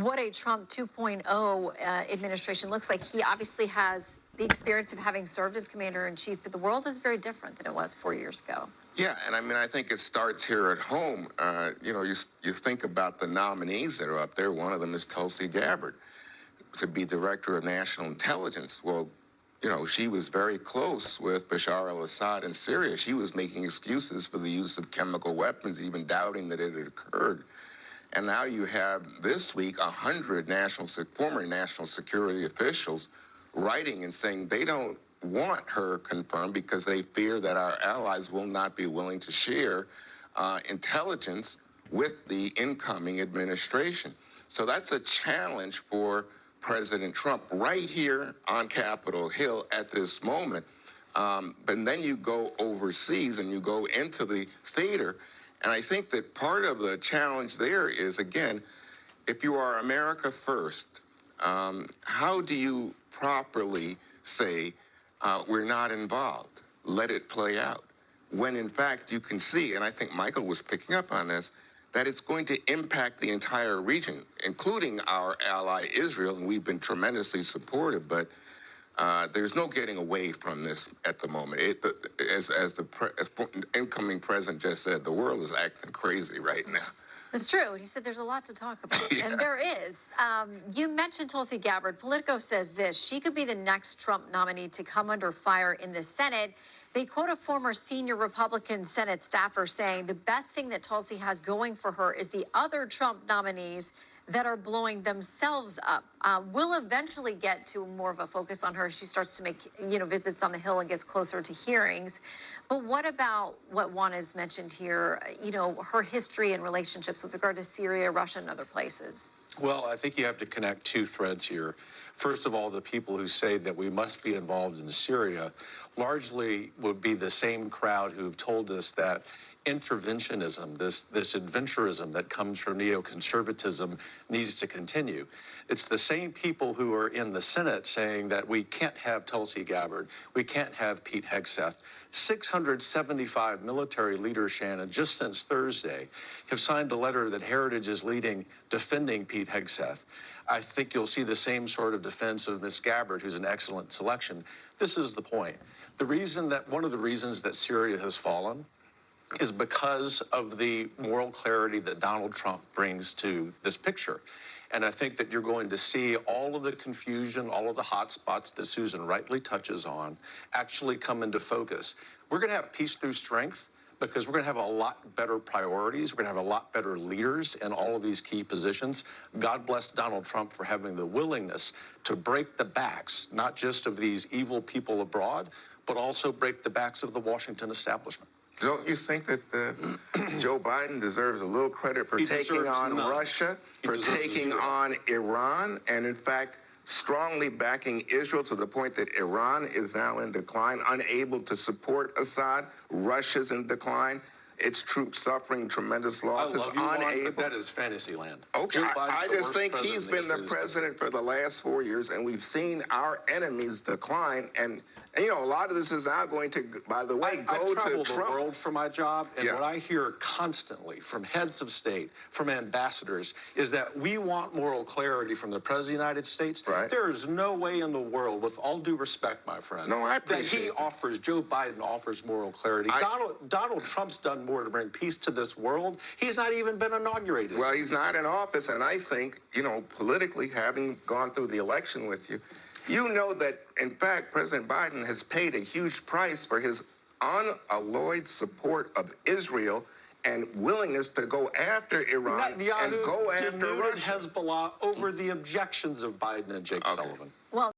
what a Trump 2.0 administration looks like. He obviously has the experience of having served as commander-in-chief, but the world is very different than it was 4 years ago. Yeah, and I mean, I think it starts here at home. You think about the nominees that are up there. One of them is Tulsi Gabbard to be director of national intelligence. Well, she was very close with Bashar al-Assad in Syria. She was making excuses for the use of chemical weapons, even doubting that it had occurred. And now you have this week 100 former national security officials writing and saying they don't want her confirmed because they fear that our allies will not be willing to share intelligence with the incoming administration. So that's a challenge for President Trump right here on Capitol Hill at this moment. But then you go overseas and you go into the theater. And I think that part of the challenge there is, again, if you are America first, how do you properly say we're not involved? Let it play out. When in fact you can see, and I think Michael was picking up on this, that it's going to impact the entire region, including our ally Israel, and we've been tremendously supportive, but there's no getting away from this at the moment. As the incoming president just said, the world is acting crazy right now. It's true. He said there's a lot to talk about, Yeah. and there is. You mentioned Tulsi Gabbard. Politico says this: she could be the next Trump nominee to come under fire in the Senate. They quote a former senior Republican Senate staffer saying the best thing that Tulsi has going for her is the other Trump nominees that are blowing themselves up. We'll eventually get to more of a focus on her as she starts to make, visits on the Hill and gets closer to hearings. But what about what Juan has mentioned here, her history and relationships with regard to Syria, Russia, and other places? Well, I think you have to connect two threads here. First of all, the people who say that we must be involved in Syria largely would be the same crowd who've told us that interventionism, this adventurism that comes from neoconservatism, needs to continue. It's the same people who are in the Senate saying that we can't have Tulsi Gabbard, we can't have Pete Hegseth. 675 military leaders, Shannon, just since Thursday, have signed a letter that Heritage is leading defending Pete Hegseth. I think you'll see the same sort of defense of Ms. Gabbard, who's an excellent selection. This is the point. One of the reasons that Syria has fallen is because of the moral clarity that Donald Trump brings to this picture. And I think that you're going to see all of the confusion, all of the hot spots that Susan rightly touches on actually come into focus. We're going to have peace through strength because we're going to have a lot better priorities. We're going to have a lot better leaders in all of these key positions. God bless Donald Trump for having the willingness to break the backs, not just of these evil people abroad, but also break the backs of the Washington establishment. Don't you think that Joe Biden deserves a little credit for taking on Russia, for taking on Iran, and in fact, strongly backing Israel to the point that Iran is now in decline, unable to support Assad, Russia's in decline, its troops suffering tremendous losses, but that is fantasy land. Okay, I just think he's been the president for the last 4 years, and we've seen our enemies decline, and a lot of this is now going to, by the way, go to Trump. I travel the world for my job, and what I hear constantly from heads of state, from ambassadors, is that we want moral clarity from the President of the United States. Right. There is no way in the world, with all due respect, my friend, that Joe Biden offers moral clarity. Donald Trump's done more to bring peace to this world. He's not even been inaugurated. Well, he's not in office, and I think, politically, having gone through the election with you, you know that, in fact, President Biden has paid a huge price for his unalloyed support of Israel and willingness to go after Iran and go after Russia. Hezbollah over the objections of Biden and Jake Sullivan. Well,